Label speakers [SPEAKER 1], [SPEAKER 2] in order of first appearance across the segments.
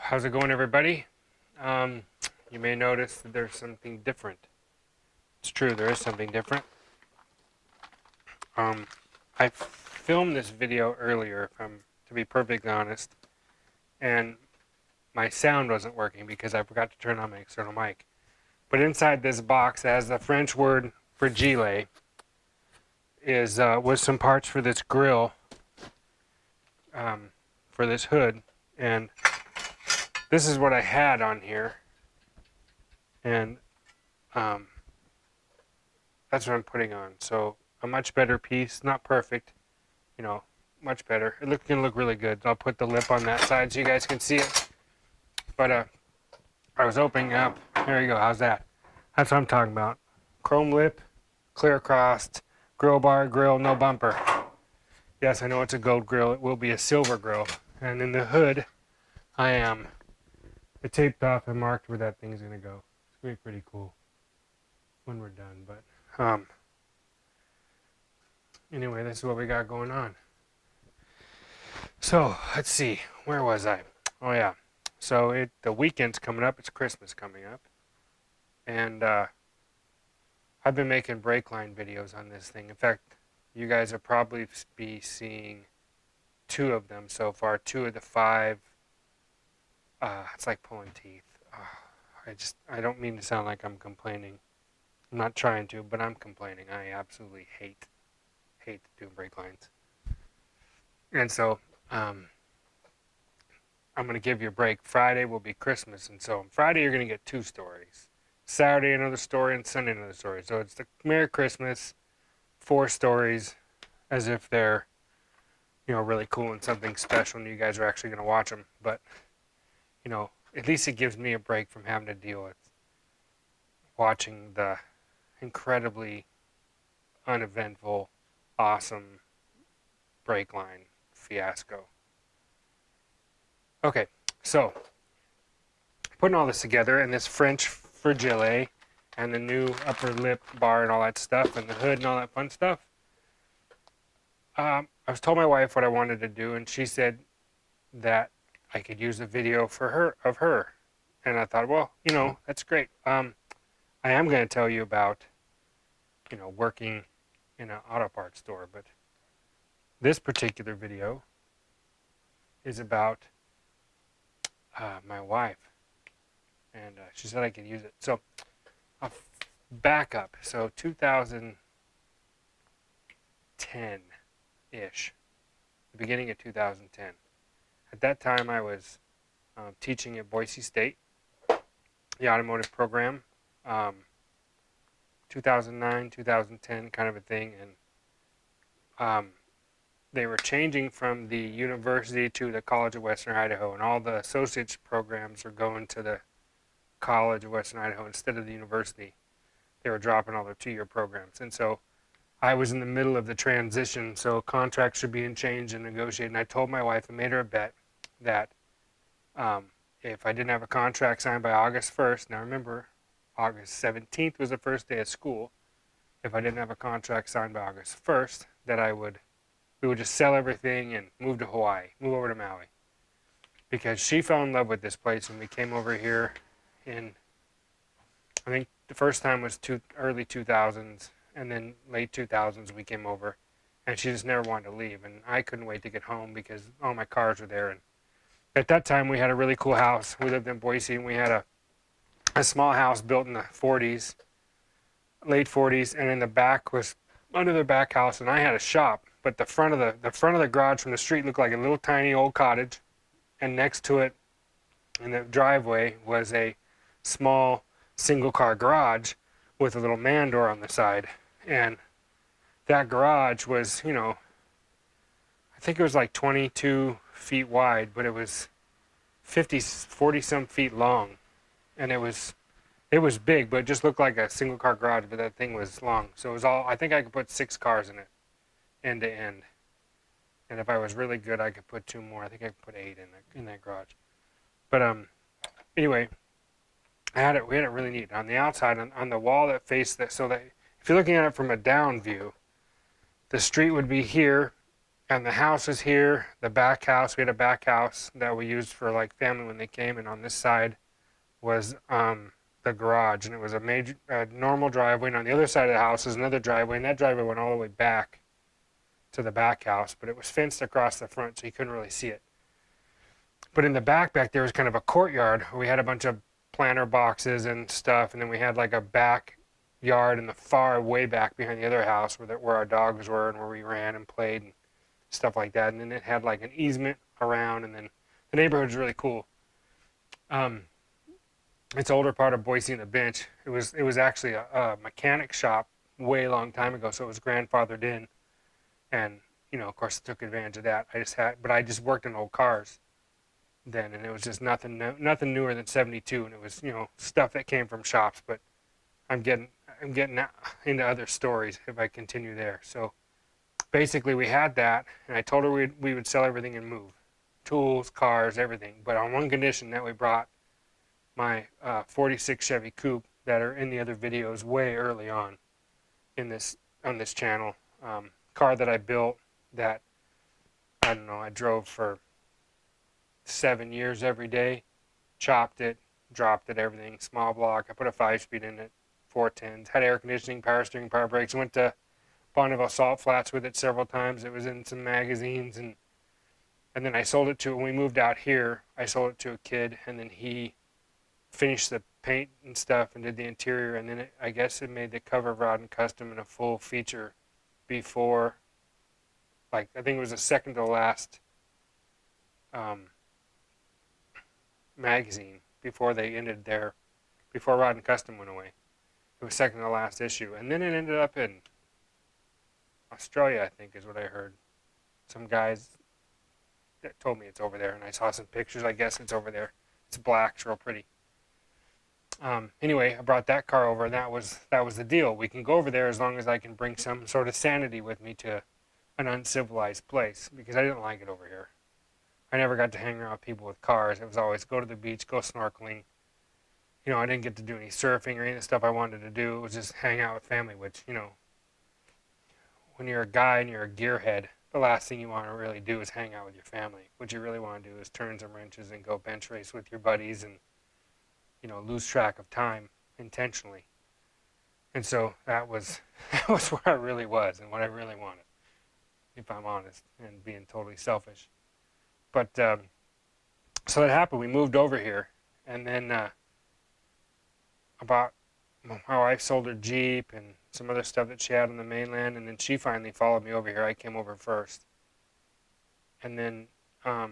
[SPEAKER 1] How's it going, everybody? You may notice that there's something different. It's true, there is something different. I filmed this video earlier, if I'm to be perfectly honest, and my sound wasn't working because I forgot to turn on my external mic. But inside this box that has the French word for gilet was some parts for this grill, for this hood, and this is what I had on here, and that's what I'm putting on. So a much better piece, not perfect, much better. It can look really good. I'll put the lip on that side so you guys can see it. But I was opening up. There you go. How's that? That's what I'm talking about. Chrome lip, clear crossed, grill bar, grill, no bumper. Yes, I know it's a gold grill. It will be a silver grill. And in the hood, I taped off and marked where that thing's going to go. It's going to be pretty cool when we're done. But anyway, this is what we got going on. So let's see, where was I? Oh yeah, so the weekend's coming up. It's Christmas coming up, and I've been making brake line videos on this thing. In fact, you guys will probably be seeing 2 of them so far. 2 of the 5. It's like pulling teeth. I don't mean to sound like I'm complaining. I'm not trying to, but I'm complaining. I absolutely hate doing brake lines. And so I'm going to give you a break. Friday will be Christmas, and so on Friday you're going to get 2 stories. Saturday another story, and Sunday another story. So it's the Merry Christmas, 4 stories, as if they're, really cool and something special, and you guys are actually going to watch them. But, at least it gives me a break from having to deal with watching the incredibly uneventful, awesome brake line fiasco. Okay, so putting all this together, and this French frigile and the new upper lip bar and all that stuff, and the hood and all that fun stuff, I was told my wife what I wanted to do, and she said that I could use a video of her. And I thought, well, that's great. I am going to tell you about, working in an auto parts store, but this particular video is about my wife, and she said I could use it. So I'll back up. So 2010-ish, the beginning of 2010. At that time, I was teaching at Boise State, the automotive program, 2009, 2010 kind of a thing, and they were changing from the university to the College of Western Idaho, and all the associate's programs were going to the College of Western Idaho instead of the university. They were dropping all their 2-year programs, and so I was in the middle of the transition, so contracts were being changed and negotiated, and I told my wife, I made her a bet that if I didn't have a contract signed by August 1st, now remember, August 17th was the first day of school, if I didn't have a contract signed by August 1st, that we would just sell everything and move to Hawaii, move over to Maui. Because she fell in love with this place when we came over here in, I think the first time was early 2000s, and then late 2000s we came over, and she just never wanted to leave, and I couldn't wait to get home because all my cars were there. And at that time we had a really cool house. We lived in Boise, and we had a small house built in the 40s, late 40s, and in the back was under the back house, and I had a shop, but the front of the garage from the street looked like a little tiny old cottage, and next to it in the driveway was a small single car garage with a little man door on the side. And that garage was, I think it was like 22 feet wide, but it was 40 some feet long, and it was big, but it just looked like a single car garage, but that thing was long. So it was I think I could put 6 cars in it, end to end. And if I was really good, I could put 2 more. I think I could put 8 in that garage. But anyway, we had it really neat. On the outside, on the wall that faced that, so that if you're looking at it from a down view, the street would be here, And the house was here. The back house, we had a back house that we used for like family when they came. And on this side was the garage, and it was a normal driveway. And on the other side of the house is another driveway, and that driveway went all the way back to the back house, but it was fenced across the front, so you couldn't really see it. But in the back there was kind of a courtyard where we had a bunch of planter boxes and stuff, and then we had like a back yard in the far way back behind the other house where our dogs were and where we ran and played and stuff like that. And then it had like an easement around, and then the neighborhood was really cool. Um, it's older part of Boise and the Bench. It was actually a mechanic shop way long time ago, so it was grandfathered in, and of course, I took advantage of that. But I just worked in old cars then, and it was just nothing newer than '72, and it was stuff that came from shops. But I'm getting into other stories if I continue there. So basically, we had that, and I told her we would sell everything and move, tools, cars, everything, but on one condition, that we brought my 46 Chevy Coupe that are in the other videos way early on on this channel. Car that I built that I don't know, I drove for 7 years every day, chopped it, dropped it, everything, small block. I put a 5-speed in it, 410s, had air conditioning, power steering, power brakes. Went to Bonneville Salt Flats with it several times. It was in some magazines, and then I sold it to, when we moved out here, I sold it to a kid, and then he finished the paint and stuff and did the interior, and then I guess it made the cover of Rod and Custom in a full feature before, like, I think it was the second to last magazine before Rod and Custom went away. It was second to last issue, and then it ended up in Australia, I think is what I heard. Some guys that told me it's over there, and I saw some pictures. I guess it's over there. It's black, it's real pretty. Anyway, I brought that car over, and that was the deal. We can go over there as long as I can bring some sort of sanity with me to an uncivilized place, because I didn't like it over here. I never got to hang around with people with cars. It was always go to the beach, go snorkeling. I didn't get to do any surfing or any of the stuff I wanted to do. It was just hang out with family, which, when you're a guy and you're a gearhead, the last thing you want to really do is hang out with your family. What you really want to do is turn some wrenches and go bench race with your buddies and, lose track of time intentionally. And so that was where I really was and what I really wanted, if I'm honest, and being totally selfish. But so that happened. We moved over here, and then about my wife sold her Jeep and some other stuff that she had on the mainland, and then she finally followed me over here. I came over first, and then I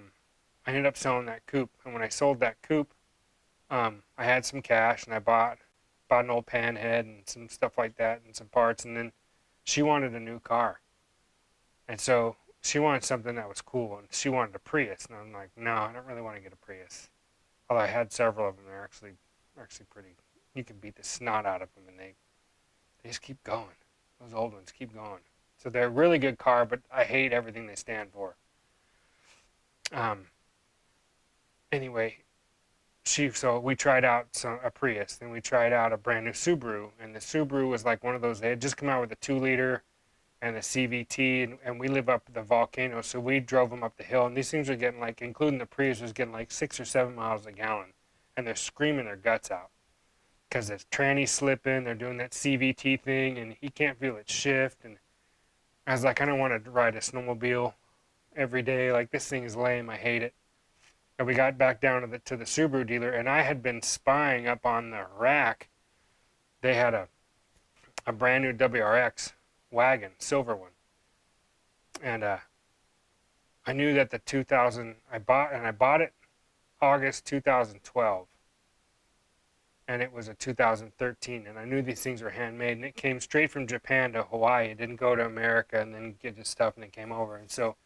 [SPEAKER 1] ended up selling that coupe. And when I sold that coupe, I had some cash, and I bought an old panhead and some stuff like that and some parts. And then she wanted a new car, and so she wanted something that was cool, and she wanted a Prius. And I'm like, no, I don't really want to get a Prius. Although I had several of them. They're actually pretty. You can beat the snot out of them, and they just keep going. Those old ones keep going. So they're a really good car, but I hate everything they stand for. Anyway, so we tried out a Prius, then we tried out a brand new Subaru, and the Subaru was like one of those. They had just come out with a 2-liter and a CVT, and we live up the volcano, so we drove them up the hill, and these things were getting like, including the Prius, was getting like 6 or 7 miles a gallon, and they're screaming their guts out because the tranny's slipping. They're doing that CVT thing, and he can't feel it shift. And I was like, I don't want to ride a snowmobile every day. Like, this thing is lame. I hate it. And we got back down to the Subaru dealer, and I had been spying up on the rack. They had a brand new WRX wagon, silver one, and I knew that the 2000 I bought it August 2012, and it was a 2013, and I knew these things were handmade, and it came straight from Japan to Hawaii. It didn't go to America and then get this stuff and it came over. And so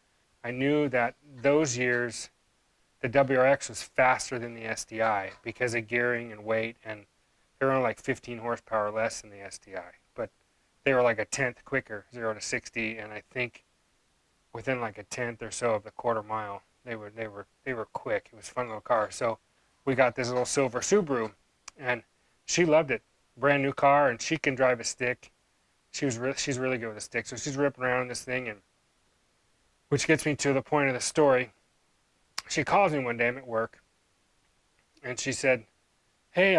[SPEAKER 1] I knew that those years the WRX was faster than the SDI because of gearing and weight, and they were only like 15 horsepower less than the SDI, but they were like a tenth quicker, 0 to 60, and I think within like a tenth or so of the quarter mile, they were quick. It was a fun little car. So we got this little silver Subaru, and she loved it. Brand new car, and she can drive a stick. She's really good with a stick, so she's ripping around in this thing, and Which gets me to the point of the story. She calls me one day, I'm at work, and she said, "Hey,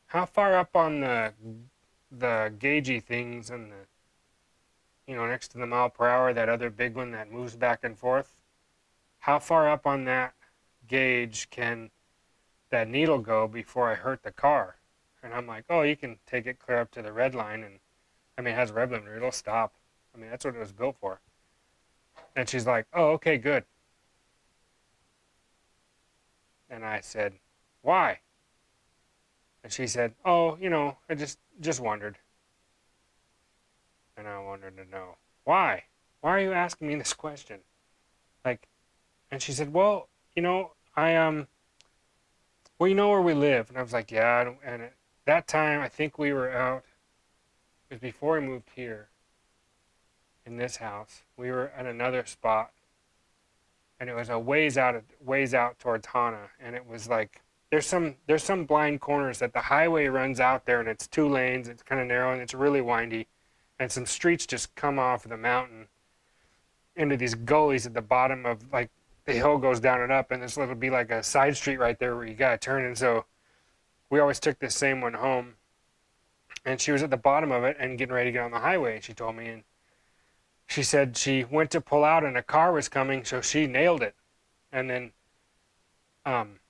[SPEAKER 1] how far up on the gaugey things and the next to the mile per hour, that other big one that moves back and forth, how far up on that gauge can that needle go before I hurt the car?" And I'm like, "Oh, you can take it clear up to the red line, and I mean, it has a red limiter, it'll stop. I mean, that's what it was built for." And she's like, "Oh, okay, good." And I said, "Why?" And she said, "Oh, I just wondered." And I wanted to know, why? Why are you asking me this question? Like, and she said, "Well, well, you know where we live?" And I was like, "Yeah." And at that time, I think we were out. It was before we moved here in this house. We were at another spot, and it was a ways out towards Hana, and it was like there's some blind corners that the highway runs out there, and it's 2 lanes. It's kind of narrow and it's really windy, and some streets just come off of the mountain into these gullies at the bottom of, like, the hill goes down and up, and this little be like a side street right there where you gotta turn. And so we always took this same one home, and she was at the bottom of it and getting ready to get on the highway, and she told me, and she said she went to pull out and a car was coming, so she nailed it. And then um,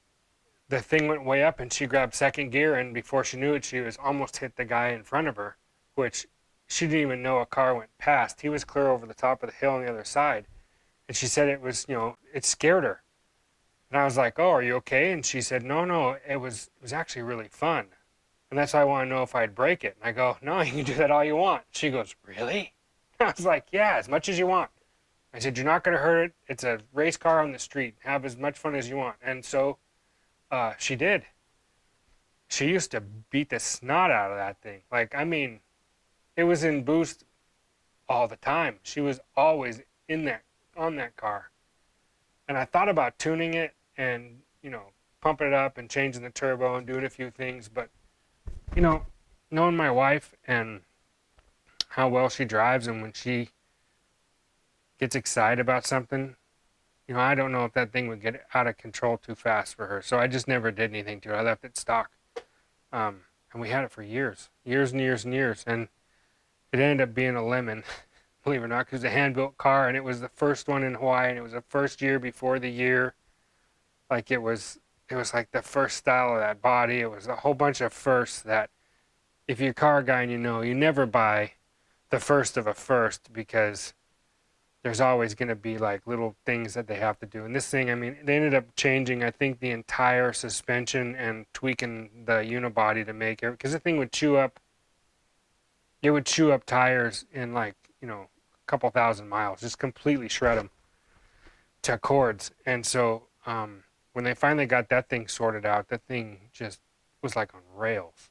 [SPEAKER 1] the thing went way up, and she grabbed second gear, and before she knew it, she was almost hit the guy in front of her, which she didn't even know a car went past. He was clear over the top of the hill on the other side. And she said it was, it scared her. And I was like, "Oh, are you okay?" And she said, "No, no, it was actually really fun. And that's why I want to know if I'd break it." And I go, "No, you can do that all you want." She goes, "Really?" I was like, "Yeah, as much as you want." I said, "You're not going to hurt it. It's a race car on the street. Have as much fun as you want." And so she did. She used to beat the snot out of that thing. Like, I mean, it was in boost all the time. She was always in that, on that car. And I thought about tuning it and, pumping it up and changing the turbo and doing a few things. But, you know, knowing my wife and how well she drives, and when she gets excited about something, I don't know if that thing would get out of control too fast for her. So I just never did anything to it. I left it stock. And we had it for years, years and years and years. And it ended up being a lemon, believe it or not, because it was a hand-built car, and it was the first one in Hawaii, and it was the first year before the year. Like, it was like the first style of that body. It was a whole bunch of firsts that, if you're a car guy and you never buy the first of a first, because there's always going to be like little things that they have to do. And this thing, I mean, they ended up changing, I think, the entire suspension and tweaking the unibody to make it, because the thing would chew up, it would chew up tires in, like, a couple thousand miles, just completely shred them to cords. And so when they finally got that thing sorted out, that thing just was like on rails.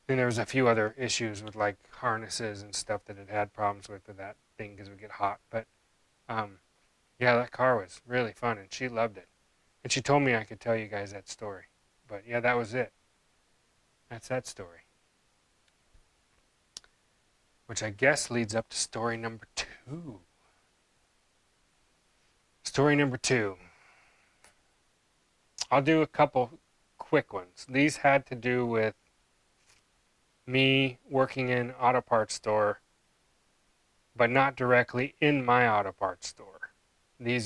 [SPEAKER 1] Then there was a few other issues with, like, harnesses and stuff that it had problems with that thing because it would get hot. But um, yeah, that car was really fun, and she loved it. And she told me I could tell you guys that story. But yeah, that was it. That's that story. Which I guess leads up to story number 2. Story number 2. I'll do a couple quick ones. These had to do with me working in auto parts store, but not directly in my auto parts store. I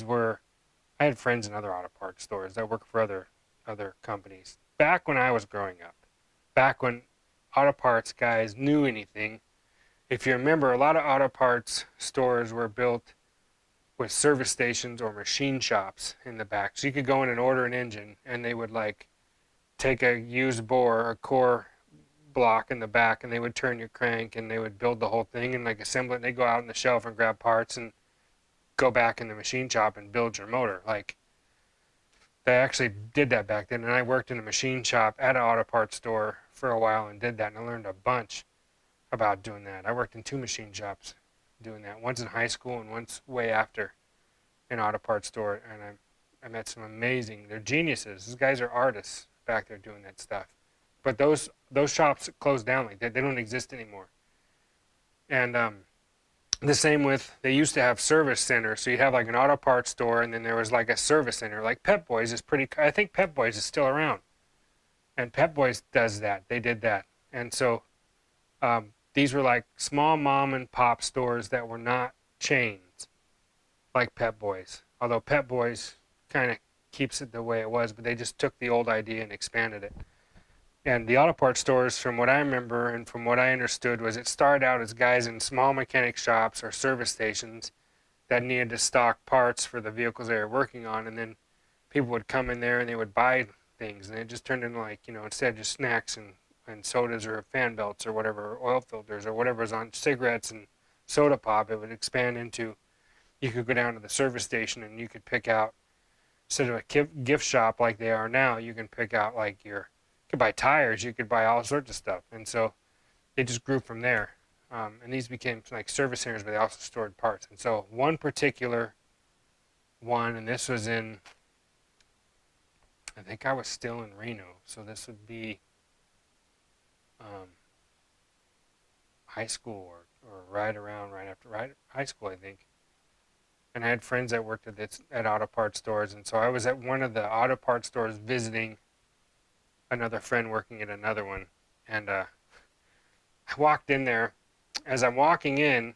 [SPEAKER 1] had friends in other auto parts stores that worked for other companies. Back when I was growing up, back when auto parts guys knew anything, if you remember, a lot of auto parts stores were built with service stations or machine shops in the back. So you could go in and order an engine, and they would, like, take a used bore, a core block in the back, and they would turn your crank, and they would build the whole thing and, like, assemble it. And they'd go out on the shelf and grab parts and go back in the machine shop and build your motor. Like, they actually did that back then. And I worked in a machine shop at an auto parts store for a while and did that, and I learned a bunch about doing that. I worked in 2 machine shops doing that, once in high school and once way after, an auto parts store. And I met some amazing, they're geniuses. These guys are artists back there doing that stuff. But those shops closed down. Like, they don't exist anymore. And The same with, they used to have service centers. So you'd have like an auto parts store, and then there was like a service center. Like Pep Boys is pretty, I think Pep Boys is still around. And Pep Boys does that. They did that. And so these were like small mom and pop stores that were not chains like Pep Boys. Although Pep Boys kind of keeps it the way it was, but they just took the old idea and expanded it. And the auto parts stores, from what I remember and from what I understood, was it started out as guys in small mechanic shops or service stations that needed to stock parts for the vehicles they were working on, and then people would come in there and they would buy things, and it just turned into, like, instead of just snacks and sodas or fan belts or whatever, or oil filters or whatever was on cigarettes and soda pop, it would expand into, you could go down to the service station and you could pick out, instead of a gift shop like they are now, you can pick out like you could buy tires, you could buy all sorts of stuff. And so they just grew from there. And these became like service centers, but they also stored parts. And so one particular one, and this was in, I think I was still in Reno, so this would be high school, or right after high school, I think. And I had friends that worked at auto parts stores, and so I was at one of the auto parts stores visiting another friend working at another one, and I walked in there. As I'm walking in,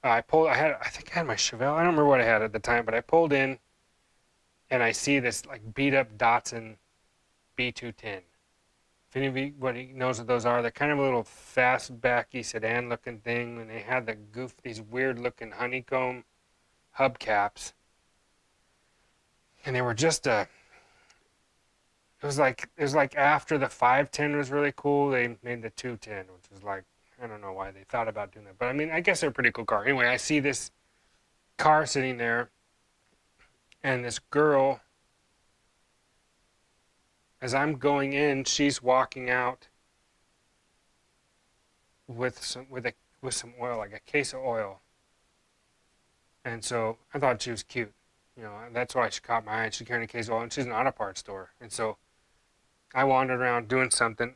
[SPEAKER 1] I think I had my Chevelle. I don't remember what I had at the time, but I pulled in, and I see this like beat up Datsun B210. If anybody knows what those are, they're kind of a little fastbacky sedan looking thing, and they had these weird looking honeycomb hubcaps, and they were just it was like after the 510 was really cool, they made the 210, which was like, I don't know why they thought about doing that, but I mean, I guess they're a pretty cool car. Anyway, I see this car sitting there, and this girl, as I'm going in, she's walking out with some oil, like a case of oil. And so I thought she was cute. That's why she caught my eye. She carried a case of oil, and she's an auto parts store. And so I wandered around doing something.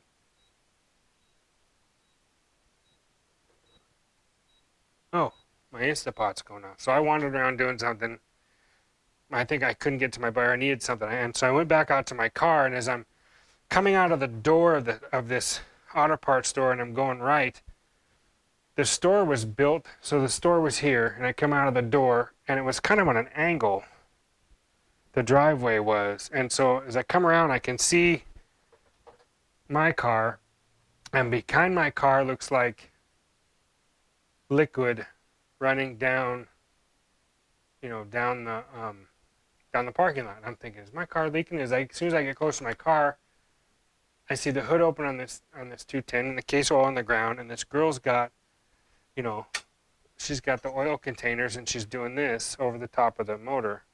[SPEAKER 1] Oh, my Instapot's going off. So I wandered around doing something. I think I couldn't get to my bar. I needed something. And so I went back out to my car, and as I'm coming out of the door of this auto parts store and I'm going right, the store was built, so the store was here, and I come out of the door, and it was kind of on an angle, the driveway was. And so as I come around, I can see my car, and behind my car looks like liquid running down, down the parking lot. I'm thinking, is my car leaking? As soon as I get close to my car, I see the hood open on this 210 and the case oil on the ground, and this girl's got, she's got the oil containers, and she's doing this over the top of the motor,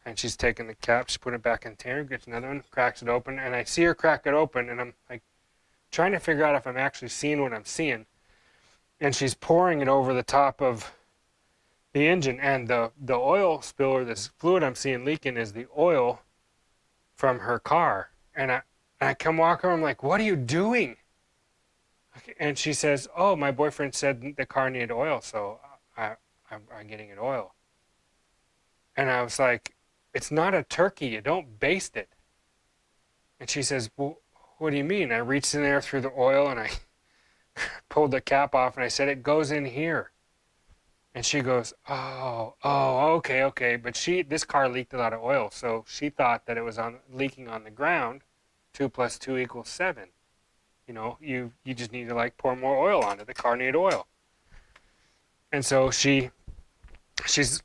[SPEAKER 1] and she's taking the cap, she's putting it back in the container, gets another one, cracks it open, and I see her crack it open, and I'm like trying to figure out if I'm actually seeing what I'm seeing, and she's pouring it over the top of the engine, and the oil spill, or this fluid I'm seeing leaking, is the oil from her car. And I come walk over, I'm like, what are you doing? And she says, oh, my boyfriend said the car needed oil, so I'm getting it oil. And I was like, it's not a turkey, you don't baste it. And she says, well, what do you mean? I reached in there through the oil, and I pulled the cap off, and I said, it goes in here. And she goes, oh, okay. But this car leaked a lot of oil, so she thought that it was leaking on the ground. 2 + 2 = 7. You just need to like pour more oil on it. The car needed oil. And so she's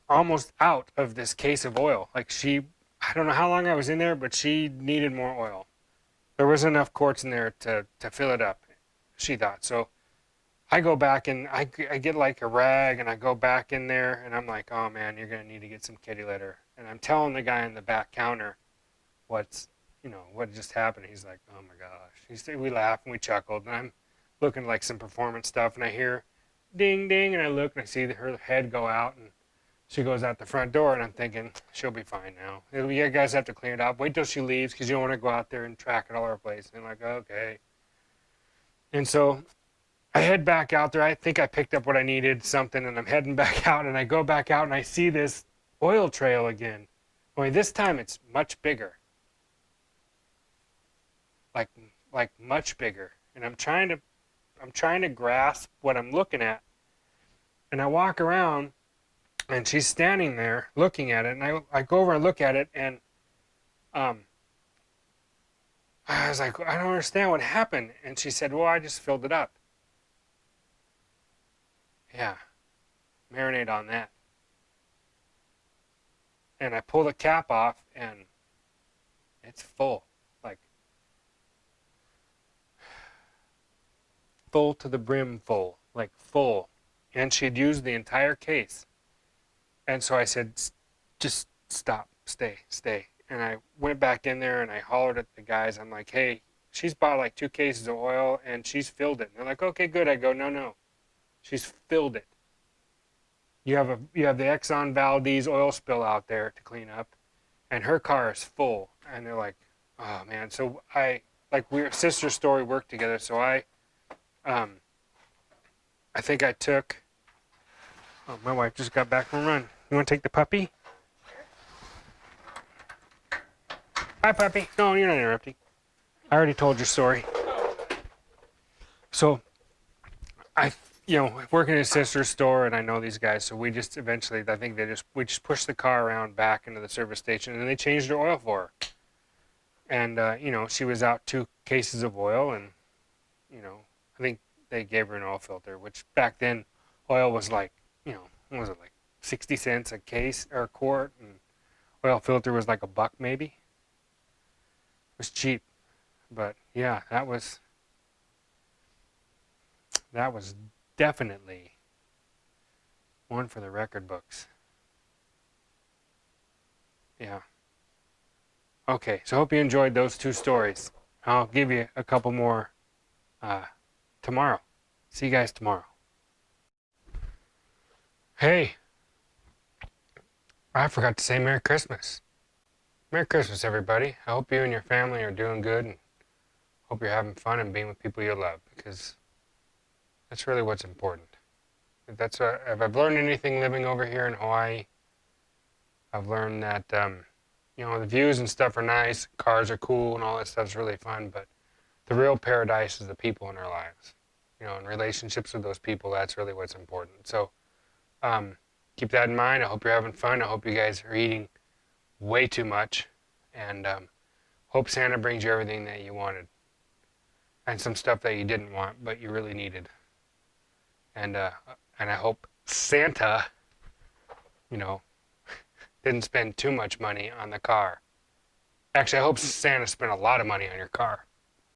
[SPEAKER 1] almost out of this case of oil. Like I don't know how long I was in there, but she needed more oil. There wasn't enough quarts in there to fill it up, she thought. So I go back, and I get like a rag, and I go back in there, and I'm like, oh man, you're going to need to get some kitty litter. And I'm telling the guy in the back counter what just happened. He's like, oh my gosh. We laughed and we chuckled, and I'm looking at like some performance stuff, and I hear ding, ding, and I look, and I see her head go out, and she goes out the front door, and I'm thinking, she'll be fine now. You guys have to clean it up. Wait till she leaves, because you don't want to go out there and track it all over the place. And I'm like, okay. And so I head back out there. I think I picked up what I needed, something, and I'm heading back out. And I go back out and I see this oil trail again. Only this time it's much bigger, like like much bigger. And I'm trying to grasp what I'm looking at. And I walk around, and she's standing there looking at it. And I go over and look at it, and um, I was like, I don't understand what happened. And she said, well, I just filled it up. Yeah, marinate on that. And I pull the cap off, and it's full, like full to the brim full, like full. And she'd used the entire case. And so I said, just stop, stay, stay. And I went back in there and I hollered at the guys. I'm like, hey, she's bought like 2 cases of oil and she's filled it. And they're like, okay, good. I go, no, no, she's filled it. You have the Exxon Valdez oil spill out there to clean up, and her car is full. And they're like, oh man. So we're sister story work together. So um, I think I took. Oh, my wife just got back from a run. You want to take the puppy? Hi, puppy. No, you're not interrupting. I already told your story. So, working in a sister's store, and I know these guys, so we just eventually, I think we just pushed the car around back into the service station, and they changed her oil for her. And, she was out 2 cases of oil, and, I think they gave her an oil filter, which back then, oil was like, what was it, like 60 cents a case or a quart, and oil filter was like $1 maybe. It was cheap. But yeah, that was definitely one for the record books. Yeah. Okay, so hope you enjoyed those 2 stories. I'll give you a couple more tomorrow. See you guys tomorrow. Hey, I forgot to say Merry Christmas. Merry Christmas, everybody. I hope you and your family are doing good, and hope you're having fun and being with people you love, because that's really what's important. If I've learned anything living over here in Hawaii, I've learned that, the views and stuff are nice, cars are cool, and all that stuff's really fun, but the real paradise is the people in our lives. And relationships with those people, that's really what's important. So, keep that in mind. I hope you're having fun. I hope you guys are eating way too much, and hope Santa brings you everything that you wanted, and some stuff that you didn't want but you really needed. And I hope Santa, didn't spend too much money on the car. Actually, I hope Santa spent a lot of money on your car.